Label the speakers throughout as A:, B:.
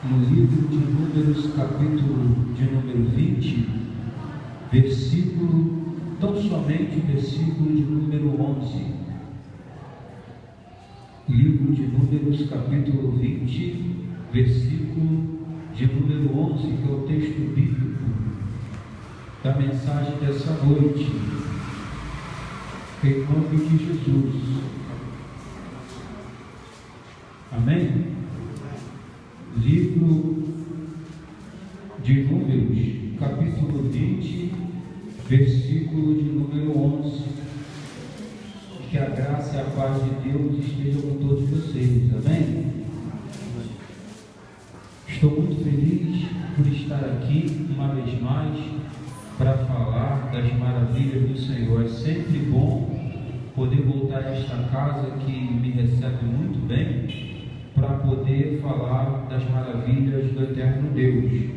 A: no livro de Números, capítulo de número 20, versículo, tão somente o versículo de número 11. Livro de Números, capítulo 20, versículo de número 11, que é o texto bíblico da mensagem dessa noite, em nome de Jesus. Amém? Livro de Números, capítulo 20, versículo de número 11. Que a graça e a paz de Deus estejam com todos vocês. Amém? Estou muito feliz por estar aqui uma vez mais para falar das maravilhas do Senhor. É sempre bom poder voltar a esta casa que me recebe muito bem, para poder falar das maravilhas do eterno Deus.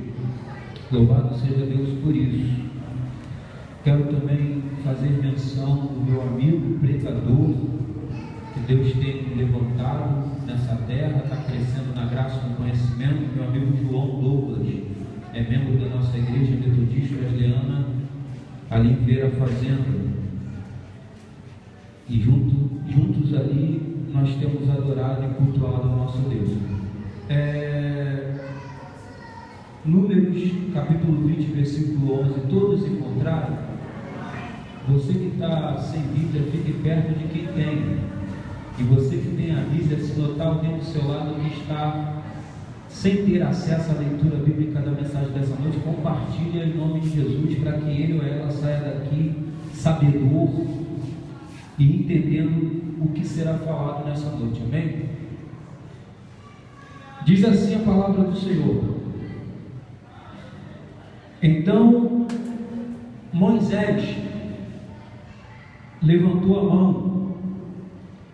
A: Louvado seja Deus por isso. Quero também fazer menção do meu amigo pregador, que Deus tem levantado nessa terra, está crescendo na graça e no conhecimento, meu amigo João Douglas, é membro da nossa igreja metodista Wesleyana, ali em Feira Fazenda, e juntos ali nós temos adorado e cultuado o nosso Deus. Números, capítulo 20, versículo 11, todos encontraram? Você que está sem Bíblia, fique perto de quem tem. E você que tem a Bíblia, se notar alguém do seu lado que está sem ter acesso à leitura bíblica da mensagem dessa noite, compartilhe em nome de Jesus, para que ele ou ela saia daqui sabedor e entendendo o que será falado nessa noite. Amém? Diz assim a palavra do Senhor: então Moisés levantou a mão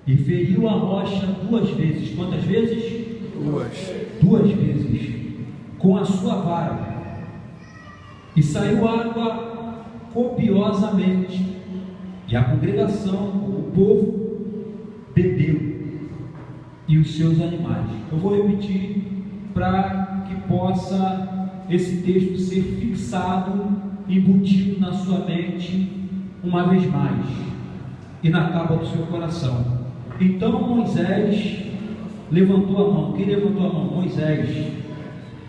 A: e feriu a rocha 2 vezes. Quantas vezes? 2 vezes, com a sua vara, e saiu água copiosamente, e a congregação, o povo, bebeu, e os seus animais. Eu vou repetir para que possa esse texto ser fixado, embutido na sua mente uma vez mais e na tábua do seu coração. Então Moisés levantou a mão. Quem levantou a mão? Moisés.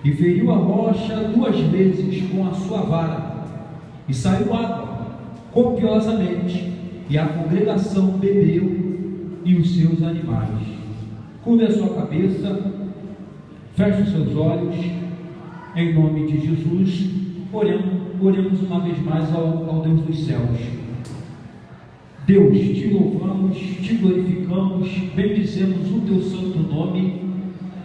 A: E feriu a rocha 2 vezes com a sua vara, e saiu água copiosamente, e a congregação bebeu e os seus animais. Curve a sua cabeça, feche os seus olhos, em nome de Jesus. Oremos uma vez mais ao Deus dos céus. Deus, te louvamos, te glorificamos, bendizemos o teu santo nome.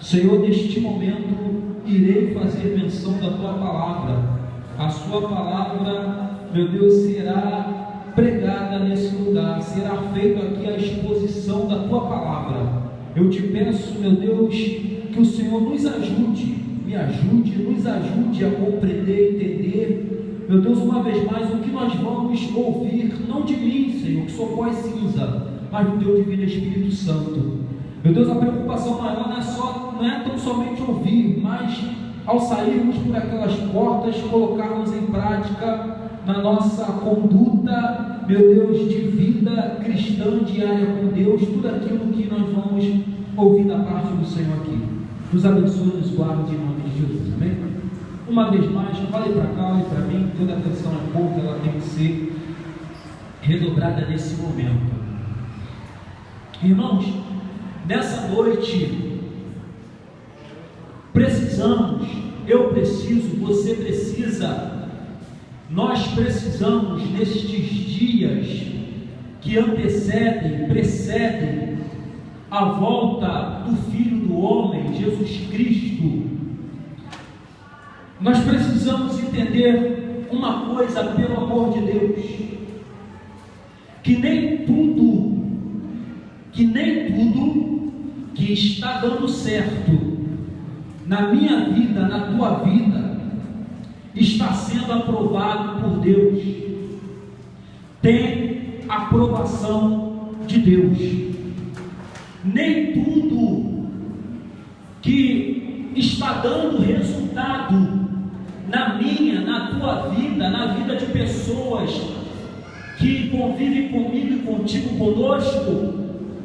A: Senhor, neste momento irei fazer menção da tua palavra. A sua palavra, meu Deus, será pregada nesse lugar, será feita aqui a exposição da tua palavra. Eu te peço, meu Deus, que o Senhor nos ajude, nos ajude a compreender, entender, meu Deus, uma vez mais, o que nós vamos ouvir, não de mim, Senhor, que sou voz cinza, mas do teu divino Espírito Santo. Meu Deus, a preocupação maior não é tão somente ouvir, mas ao sairmos por aquelas portas, colocarmos em prática na nossa conduta, meu Deus, de vida cristã diária com Deus, tudo aquilo que nós vamos ouvir da parte do Senhor aqui. Nos abençoe, nos guarde em nome de Jesus. Amém? Uma vez mais, olhe para cá, olhe para mim, toda atenção é pouca, ela tem que ser redobrada nesse momento. Irmãos, nessa noite, eu preciso, você precisa, nós precisamos, nestes dias que precedem a volta do Filho do Homem, Jesus Cristo, nós precisamos entender uma coisa, pelo amor de Deus, que nem tudo que está dando certo na minha vida, na tua vida, está sendo aprovado por Deus. Tem aprovação de Deus. Nem tudo que está dando resultado na minha, na tua vida, na vida de pessoas que convivem comigo e contigo, conosco,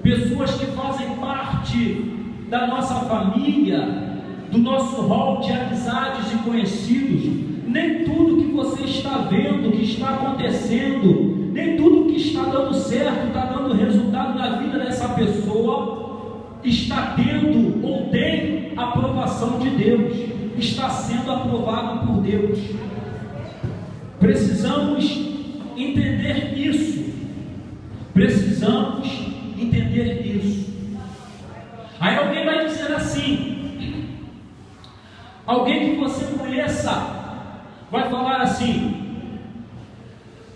A: pessoas que fazem parte da nossa família, do nosso rol de amizades e conhecidos. Nem tudo que você está vendo, que está acontecendo, nem tudo que está dando certo, está dando resultado na vida dessa pessoa, está tendo ou tem aprovação de Deus, está sendo aprovado por Deus. Precisamos entender isso. Precisamos entender isso. Aí alguém vai dizer assim, alguém que você conheça vai falar assim: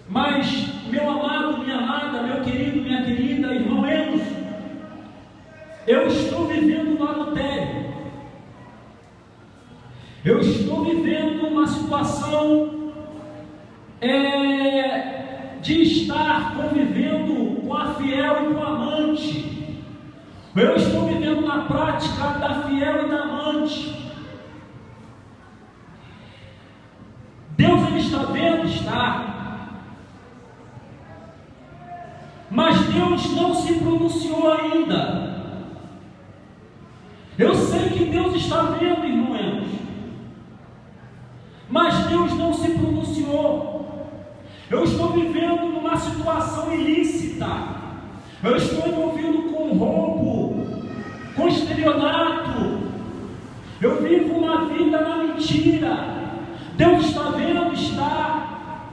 A: mas meu amado, minha amada, meu querido, minha querida, irmão Enos, eu estou vivendo no adultério, eu estou vivendo uma situação de estar convivendo com a fiel e com a amante, eu estou vivendo na prática da fiel e da amante. Deus, Ele está vendo? Está. Mas Deus não se pronunciou ainda. Eu sei que Deus está vendo, irmãos, mas Deus não se pronunciou. Eu estou vivendo numa situação ilícita. Eu estou envolvido com roubo, com estelionato. Eu vivo uma vida na mentira. Deus está vendo? Está.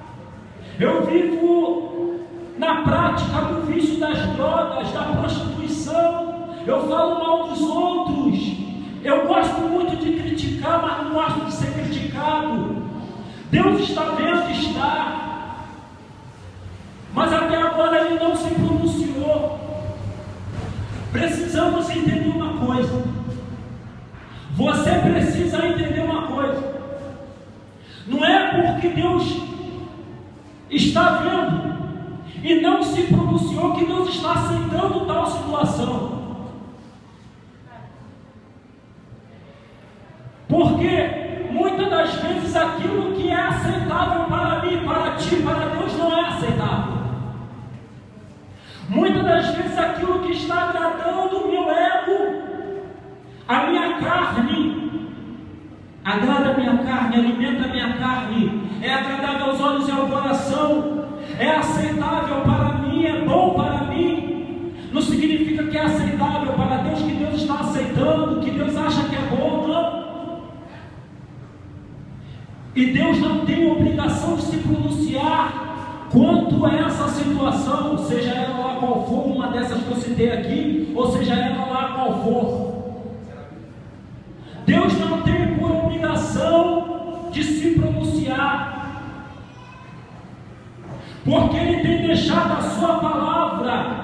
A: Eu vivo na prática do vício das drogas, da prostituição. Eu falo mal dos outros. Eu gosto muito de criticar, mas não gosto de ser criticado. Deus está vendo? Está. Mas até agora Ele não se pronunciou. Precisamos entender uma coisa. Você precisa entender uma coisa. Não é porque Deus está vendo e não se pronunciou que Deus está aceitando tal situação. Porque muitas das vezes aquilo que é aceitável para mim, para ti, para Deus não é aceitável. Muitas das vezes aquilo que está agradando o meu ego, a minha carne, agrada a minha carne, alimenta a minha carne, é agradável aos olhos e ao coração, é aceitável para mim, é bom para mim. Não significa que é aceitável para Deus, que Deus está aceitando, que Deus acha que é bom, não. E Deus não tem obrigação de se pronunciar quanto a essa situação, seja ela lá qual for, uma dessas que eu citei aqui, ou seja ela lá qual for. Deus não tem por obrigação de se pronunciar, porque Ele tem deixado a sua palavra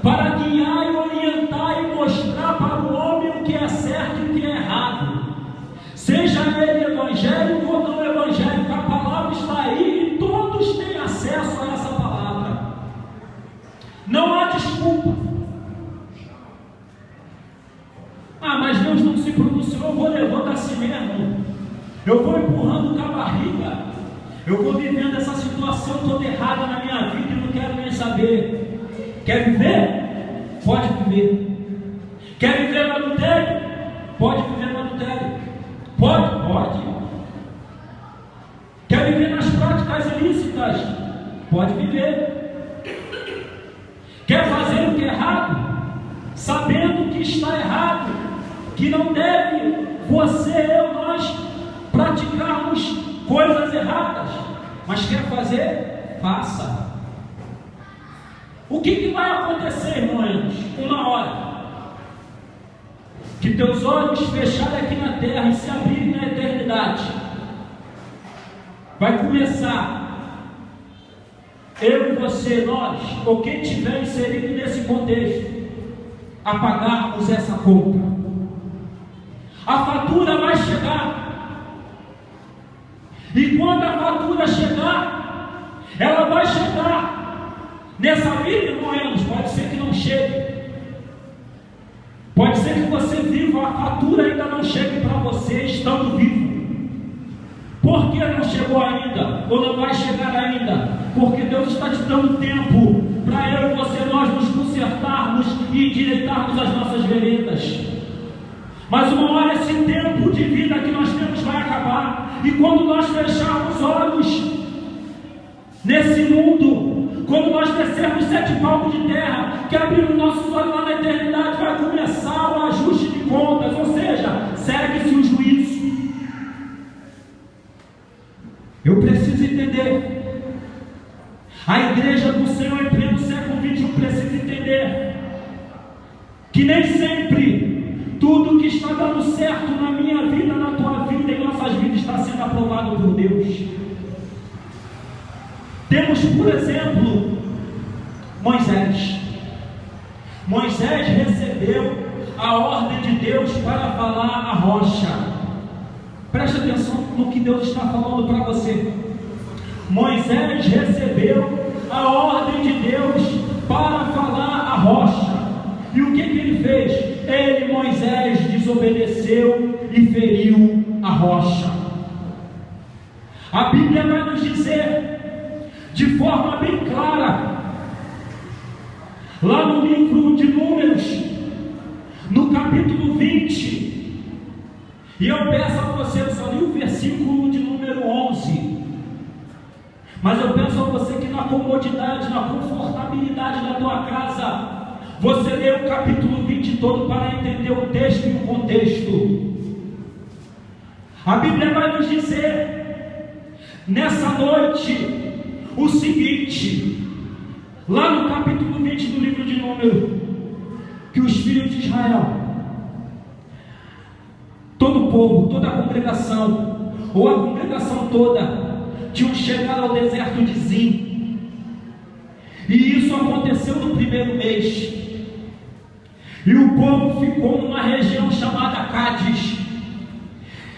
A: para guiar e orientar e mostrar para o homem o que é certo e o que é errado, seja ele evangélico ou não evangélico. A palavra está aí e todos têm acesso a essa palavra. Não há desculpa. Ah, mas Deus não se pronunciou, eu vou levando assim mesmo, eu vou empurrando com a barriga, eu vou vivendo essa situação toda errada na minha vida e não quero nem saber. Quer viver? Pode viver. Quer viver no adultério? Pode viver no adultério. Pode. Quer viver nas práticas ilícitas? Pode viver. Quer fazer o que é errado? Sabendo que está errado, que não deve você, eu, nós praticarmos coisas erradas, mas quer fazer? Faça. O que vai acontecer, irmãos? Uma hora que teus olhos fecharem aqui na terra e se abrirem na eternidade, vai começar, eu e você, nós, ou quem tiver inserido nesse contexto, a pagarmos essa conta. A fatura vai chegar, e quando a fatura chegar, ela vai chegar nessa vida, irmãos. Pode ser que não chegue, Pode ser que você viva, a fatura ainda não chegue para você estando vivo. Por que não chegou ainda? Ou não vai chegar ainda? Porque Deus está te dando tempo para eu e você, nós nos consertarmos e endireitarmos as nossas veredas. Mas uma hora esse tempo de vida que nós temos vai acabar. E quando nós fecharmos olhos nesse mundo, quando nós descermos 7 palmos de terra, que abrimos nossos olhos lá na eternidade, vai começar o ajuste de contas, ou seja, segue-se o juízo. Eu preciso entender, a igreja do Senhor em pleno século XXI precisa entender que nem sempre tudo que está dando certo na minha vida, na tua vida, em nossas vidas está sendo aprovado por Deus. Temos, por exemplo, Moisés. Moisés recebeu a ordem de Deus para falar a rocha. Preste atenção no que Deus está falando para você. Moisés recebeu a ordem de Deus para falar a rocha. E o que ele fez? Ele, Moisés, desobedeceu e feriu a rocha. A Bíblia vai nos dizer de forma bem clara, lá no livro de Números, no capítulo 20, e eu peço a você, eu só li o versículo de número 11, mas eu peço a você que na comodidade, na confortabilidade da tua casa, você lê o capítulo 20 todo para entender o texto e o contexto. A Bíblia vai nos dizer, nessa noite, o seguinte, lá no capítulo 20 do livro de Números, que os filhos de Israel, todo o povo, toda a congregação, ou a congregação toda, tinham chegado ao deserto de Zim, e isso aconteceu no primeiro mês, e o povo ficou numa região chamada Cádiz.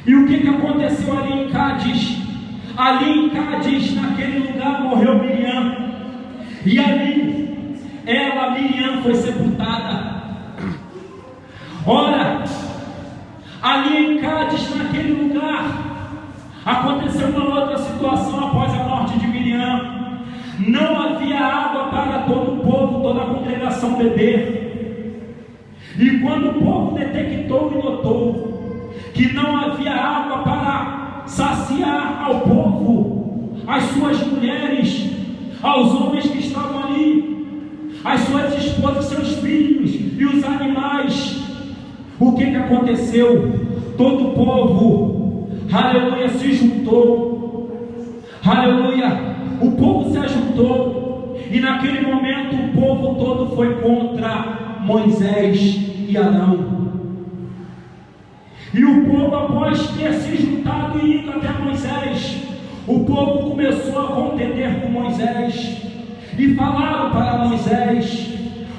A: E o que aconteceu ali em Cádiz? Ali em Cádiz, naquele lugar, morreu Miriam. E ali, Miriam, foi sepultada. Ora, ali em Cádiz, naquele lugar, aconteceu uma outra situação após a morte de Miriam. Não havia água para todo o povo, toda a congregação beber. E quando o povo detectou e notou que não havia água para saciar ao povo, as suas mulheres, aos homens que estavam ali, as suas esposas, seus filhos e os animais, o que aconteceu? Todo o povo, aleluia, se juntou, aleluia, o povo se ajuntou, e naquele momento o povo todo foi contra Moisés e Arão. E o povo, após ter se juntado e ido até Moisés, o povo começou a contender com Moisés, e falaram para Moisés: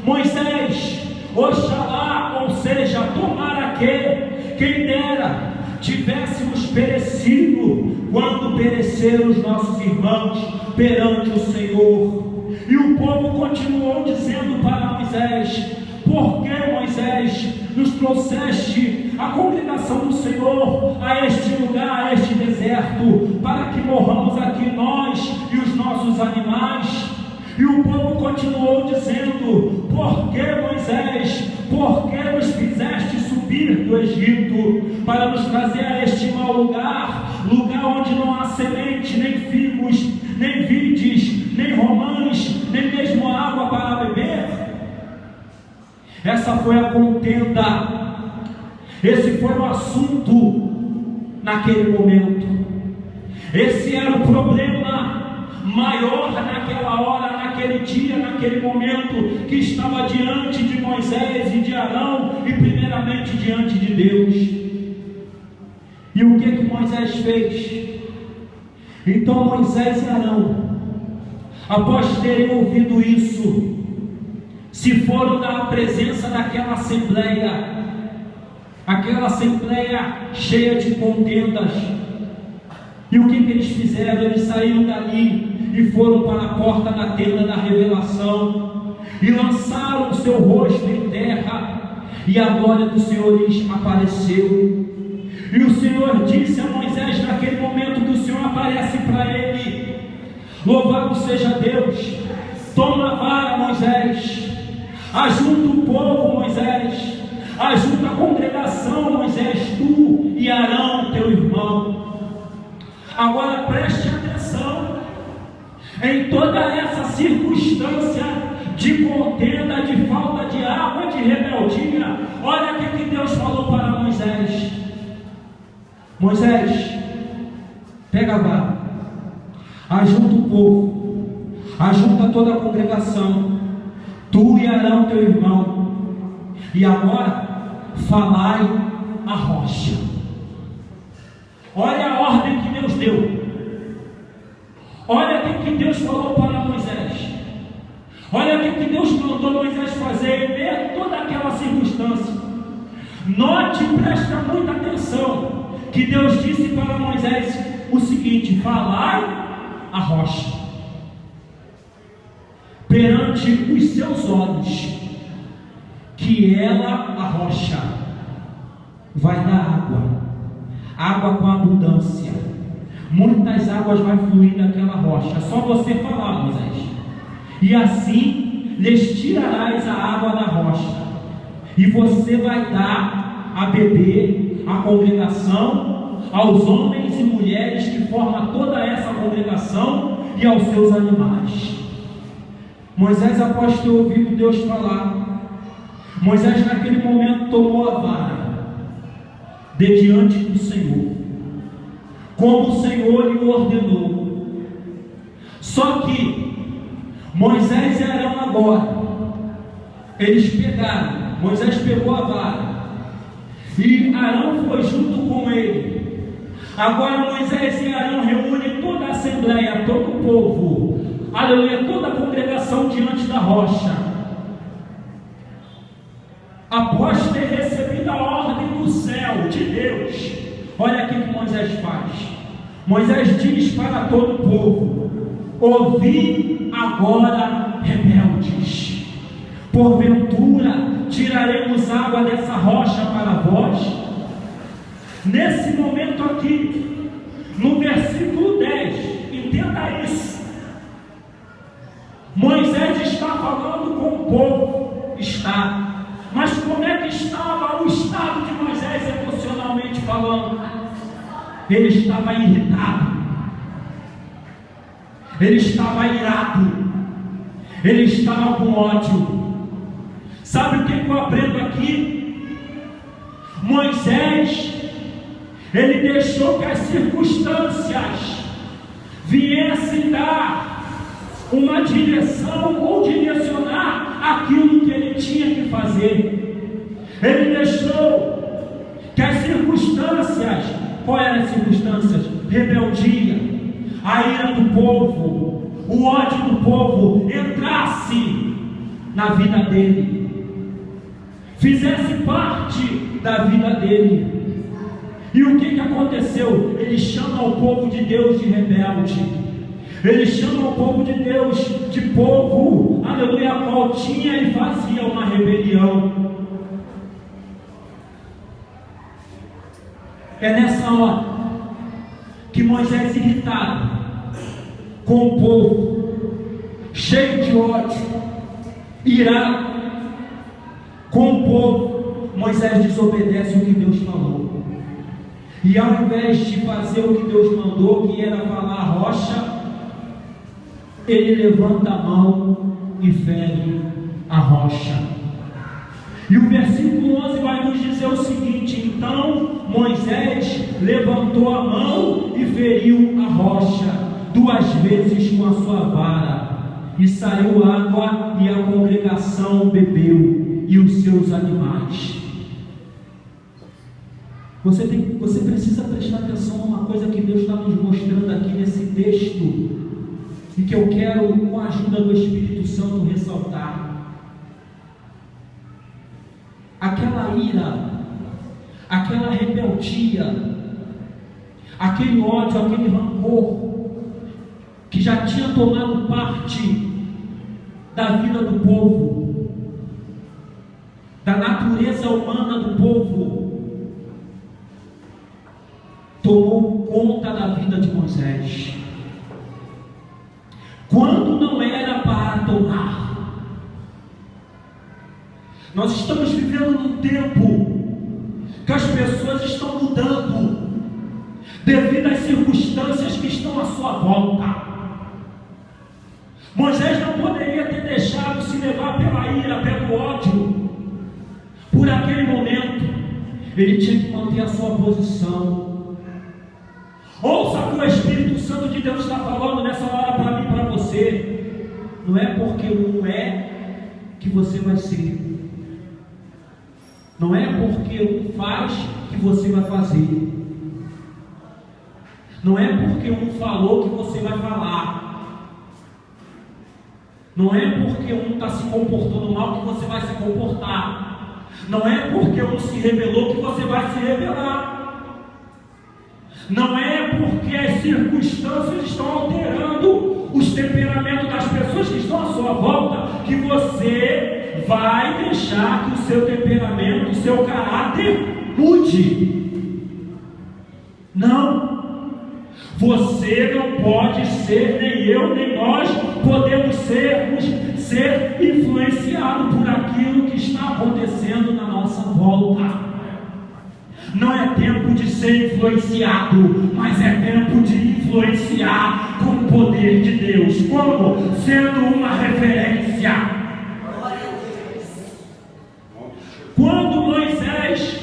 A: Moisés, oxalá, ou seja, tomara que, quem dera, tivéssemos perecido quando pereceram os nossos irmãos perante o Senhor. E o povo continuou dizendo para Moisés: por que, Moisés, nos trouxeste a congregação do Senhor a este lugar, a este deserto, para que morramos aqui nós e os nossos animais? E o povo continuou dizendo: por que, Moisés, por que nos fizeste subir do Egito para nos trazer a este mau lugar, lugar onde não há semente, nem figos, nem vides, nem romãs, nem mesmo água para beber? Essa foi a contenda, esse foi o assunto naquele momento, esse era o problema maior naquela hora, naquele dia, naquele momento, que estava diante de Moisés e de Arão, e primeiramente diante de Deus. E o que Moisés fez? Então Moisés e Arão, após terem ouvido isso, se foram da presença daquela assembleia, aquela assembleia cheia de contendas. E o que eles fizeram? Eles saíram dali e foram para a porta da tenda da revelação, e lançaram o seu rosto em terra, e a glória do Senhor lhes apareceu. E o Senhor disse a Moisés, naquele momento que o Senhor aparece para ele: louvado seja Deus, toma a vara, Moisés, ajunta o povo, Moisés, ajunta a congregação, Moisés, tu e Arão, teu irmão. Agora preste atenção, em toda essa circunstância de contenda, de falta de água, de rebeldia, olha o que Deus falou para Moisés: Moisés, pega a vara, ajunta o povo, ajunta toda a congregação, tu e Arão teu irmão, e agora falai a rocha. Olha a ordem que Deus deu, olha o que Deus falou para Moisés, olha o que Deus mandou Moisés fazer em meio a toda aquela circunstância. Note e presta muita atenção, que Deus disse para Moisés o seguinte: falai a rocha perante os seus olhos, que ela, a rocha, vai dar água com abundância, muitas águas vai fluir daquela rocha. É só você falar, Moisés, e assim lhes tirarás a água da rocha, e você vai dar a beber a congregação, aos homens e mulheres que formam toda essa congregação e aos seus animais. Moisés, após ter ouvido Deus falar, Moisés naquele momento tomou a vara de diante do Senhor, como o Senhor lhe ordenou. Só que Moisés e Arão agora, eles pegaram, Moisés pegou a vara, e Arão foi junto com ele. Agora Moisés e Arão reúnem toda a assembleia, todo o povo, aleluia, toda a congregação diante da rocha. Após ter recebido a ordem do céu, de Deus, olha aqui o que Moisés faz. Moisés diz para todo o povo: ouvi agora, rebeldes, porventura tiraremos água dessa rocha para vós? Nesse momento aqui, no versículo 10, entenda isso. Moisés está falando com o povo, está, mas como é que estava o estado de Moisés emocionalmente falando? Ele estava irritado, ele estava irado, ele estava com ódio. Sabe o que eu aprendo aqui? Moisés, ele deixou que as circunstâncias viessem dar uma direção ou direcionar aquilo que ele tinha que fazer. Ele deixou que as circunstâncias, quais eram as circunstâncias? Rebeldia, a ira do povo, o ódio do povo entrasse na vida dele, fizesse parte da vida dele. E o que aconteceu? Ele chama o povo de Deus de rebelde, ele chama o povo de Deus de povo, aleluia, qual tinha e fazia uma rebelião. É nessa hora que Moisés, irritado com o povo, cheio de ódio, irado com o povo, Moisés desobedece o que Deus falou. E ao invés de fazer o que Deus mandou, que era falar a rocha, ele levanta a mão e fere a rocha. E o versículo 11 vai nos dizer o seguinte: então Moisés levantou a mão e feriu a rocha 2 vezes com a sua vara, e saiu água, e a congregação bebeu, e os seus animais. Você precisa prestar atenção a uma coisa que Deus está nos mostrando aqui nesse texto, e que eu quero, com a ajuda do Espírito Santo, ressaltar. Aquela ira, aquela rebeldia, aquele ódio, aquele rancor, que já tinha tomado parte da vida do povo, da natureza humana do povo, tomou conta da vida de Moisés, quando não era para tomar. Nós estamos vivendo num tempo que as pessoas estão mudando devido às circunstâncias que estão à sua volta. Moisés não poderia ter deixado se levar pela ira, pelo ódio, por aquele momento. Ele tinha que manter a sua posição. Ouça o que o Espírito Santo de Deus está falando nessa hora para mim e para você. Não é porque um é que você vai ser. Não é porque um faz que você vai fazer. Não é porque um falou que você vai falar. Não é porque um está se comportando mal que você vai se comportar. Não é porque um se rebelou que você vai se rebelar. Não é porque as circunstâncias estão alterando os temperamentos das pessoas que estão à sua volta que você vai deixar que o seu temperamento, o seu caráter mude. Não. Você não pode ser, nem eu, nem nós podemos ser influenciados por aquilo que está acontecendo na nossa volta. Não é tempo de ser influenciado, mas é tempo de influenciar com o poder de Deus. Como? Sendo uma referência. Quando Moisés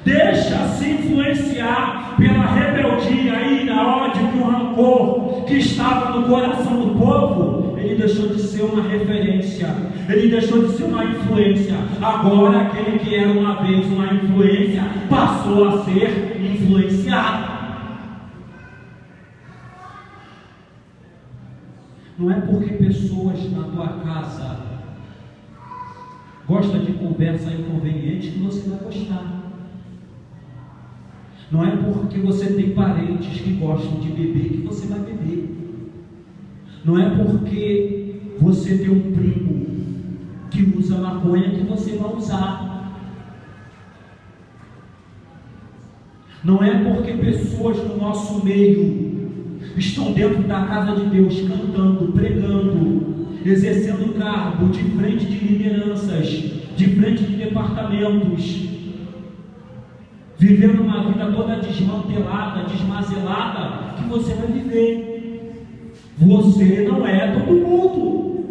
A: deixa-se influenciar pela rebeldia, a ira, ódio e o rancor que estava no coração do povo, ele deixou de ser uma referência, ele deixou de ser uma influência. Agora aquele que era uma vez uma influência passou a ser influenciado. Não é porque pessoas na tua casa gostam de conversa inconveniente que você vai gostar. Não é porque você tem parentes que gostam de beber que você vai beber. Não é porque você tem um primo que usa maconha que você vai usar. Não é porque pessoas no nosso meio estão dentro da casa de Deus cantando, pregando, exercendo cargo de frente de lideranças, de frente de departamentos, vivendo uma vida toda desmantelada, desmazelada, que você vai viver. Você não é todo mundo.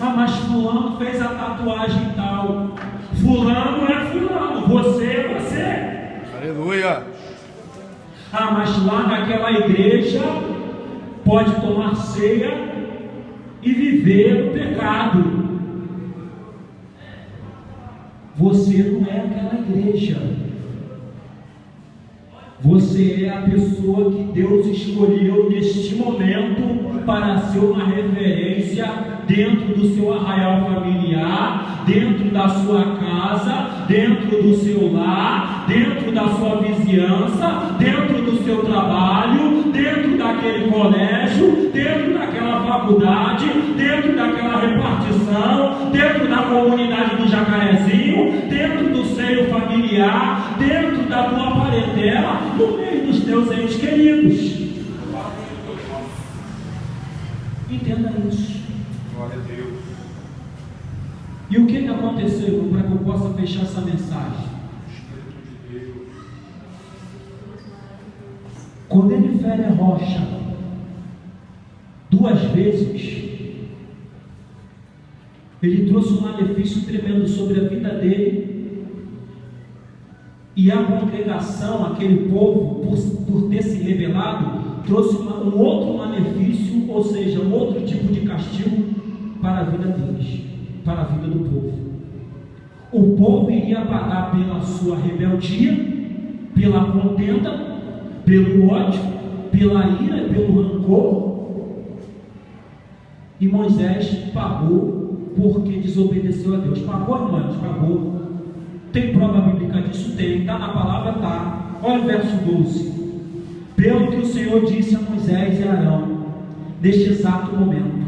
A: Ah, mas fulano fez a tatuagem tal. Fulano é fulano. Você é você.
B: Aleluia.
A: Ah, mas lá naquela igreja pode tomar ceia e viver no pecado. Você não é aquela igreja. Você é a pessoa que Deus escolheu neste momento para ser uma referência dentro do seu arraial familiar, dentro da sua casa, dentro do seu lar, dentro da sua vizinhança, dentro do seu trabalho, dentro daquele colégio, dentro daquela faculdade, dentro daquela repartição, dentro da comunidade do Jacarezinho, dentro do seio familiar, dentro da tua parentela, no meio dos teus entes queridos. Entenda isso.
B: Glória a Deus.
A: E o que aconteceu, irmão, para que eu possa fechar essa mensagem? Quando ele fere a rocha 2 vezes, ele trouxe um malefício tremendo sobre a vida dele. E a congregação, aquele povo, por ter se rebelado, trouxe um outro malefício, ou seja, um outro tipo de castigo para a vida deles, para a vida do povo. O povo iria pagar pela sua rebeldia, pela contenda, pelo ódio, pela ira, pelo rancor. E Moisés pagou porque desobedeceu a Deus. Pagou, irmãos? Pagou. Tem prova bíblica disso? Tem. Está na palavra? Está. Olha o verso 12. Pelo que o Senhor disse a Moisés e a Arão neste exato momento: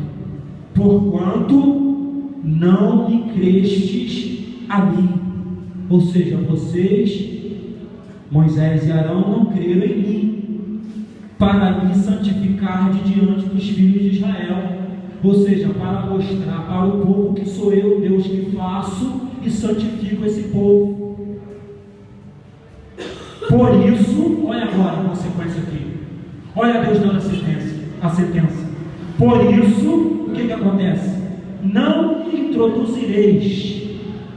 A: porquanto não me crestes a mim. Ou seja, vocês, Moisés e Arão, não creram em mim, para me santificar diante dos filhos de Israel. Ou seja, para mostrar para o povo que sou eu, Deus, que faço e santifico esse povo. Por isso, olha agora a consequência aqui. Olha Deus dando a sentença. Por isso, o que acontece? Não introduzireis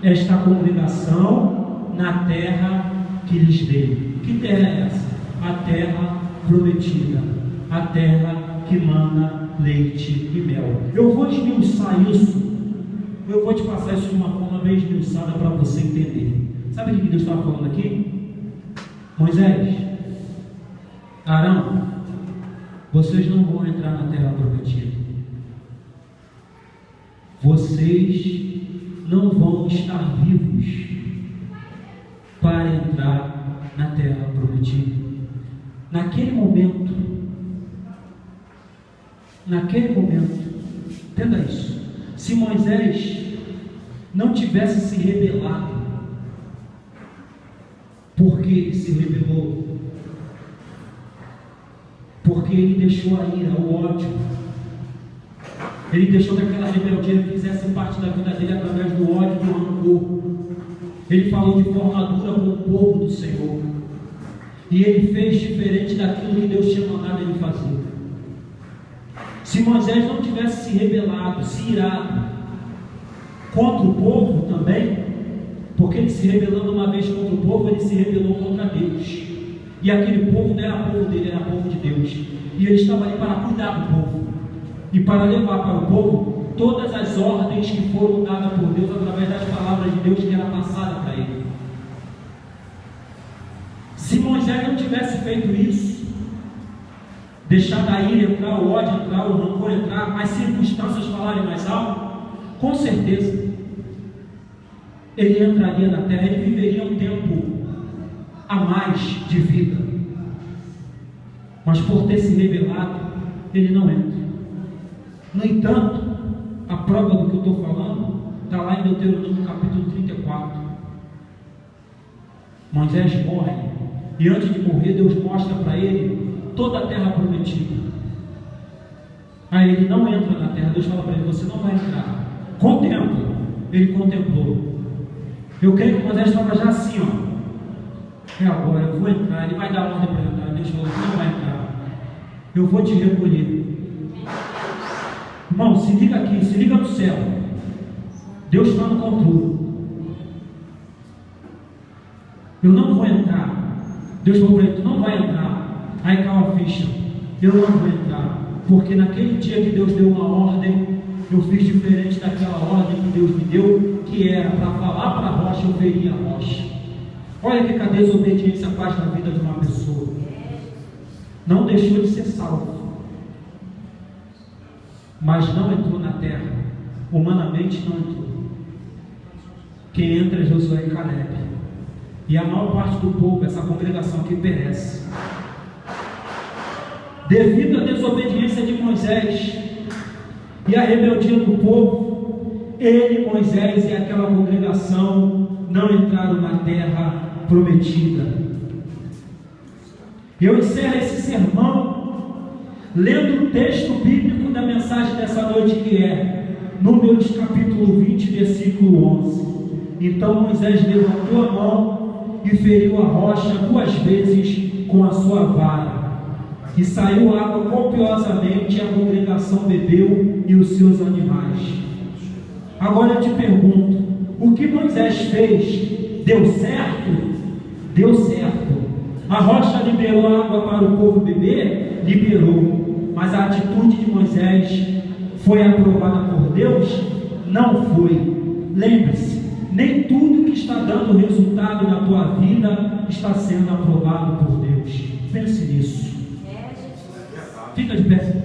A: esta congregação na terra que lhes dei. Que terra é essa? A terra prometida, a terra que mana leite e mel. Eu vou esmiuçar isso, eu vou te passar isso de uma forma bem esmiuçada para você entender. Sabe o que Deus estava falando aqui? Moisés, Arão, vocês não vão entrar na terra prometida. Vocês não vão estar vivos para entrar na terra prometida. Naquele momento, entenda isso. Se Moisés não tivesse se rebelado, porque ele se rebelou, porque ele deixou a ira, o ódio, ele deixou que aquela rebeldia fizesse parte da vida dele através do ódio, do rancor. Ele falou de forma dura com o povo do Senhor, e ele fez diferente daquilo que Deus tinha mandado ele fazer. Se Moisés não tivesse se rebelado, se irado contra o povo também, porque ele se rebelando uma vez contra o povo, ele se rebelou contra Deus, e aquele povo não era povo dele, era povo de Deus, e ele estava ali para cuidar do povo, e para levar para o povo todas as ordens que foram dadas por Deus, através das palavras de Deus que era passada para ele. Se Moisés não tivesse feito isso, deixar a ira entrar, o ódio entrar, o rancor entrar, as circunstâncias falarem mais alto, com certeza ele entraria na terra, ele viveria um tempo a mais de vida, mas por ter se rebelado, ele não entra. No entanto, a prova do que eu estou falando está lá em Deuteronômio capítulo 34. Moisés morre, e antes de morrer, Deus mostra para ele toda a terra prometida. Aí ele não entra na terra. Deus fala para ele: você não vai entrar. Contempla. Ele contemplou. Eu creio que Moisés estava já assim, ó. É agora, eu vou entrar. Ele vai dar ordem para entrar. Deus falou: você não vai entrar. Eu vou te recolher. Irmão, se liga aqui, se liga no céu. Deus está no controle. Eu não vou entrar. Deus falou para ele: tu não vai entrar. Aí caiu a ficha: eu não vou entrar, porque naquele dia que Deus deu uma ordem, eu fiz diferente daquela ordem que Deus me deu, que era para falar para a rocha, eu veria a rocha. Olha que a desobediência faz na vida de uma pessoa. Não deixou de ser salvo, mas não entrou na terra, humanamente não entrou. Quem entra é Josué e Caleb, e a maior parte do povo, essa congregação aqui, perece. Devido à desobediência de Moisés e à rebeldia do povo, ele, Moisés e aquela congregação não entraram na terra prometida. Eu encerro esse sermão lendo o texto bíblico da mensagem dessa noite, que é Números capítulo 20, versículo 11. Então Moisés levantou a mão e feriu a rocha 2 vezes com a sua vara, e saiu água copiosamente, e a congregação bebeu e os seus animais. Agora eu te pergunto: o que Moisés fez deu certo? Deu certo. A rocha liberou água para o povo beber? Liberou. Mas a atitude de Moisés foi aprovada por Deus? Não foi. Lembre-se, nem tudo que está dando resultado na tua vida está sendo aprovado por Deus. Pense nisso. Fica de pé.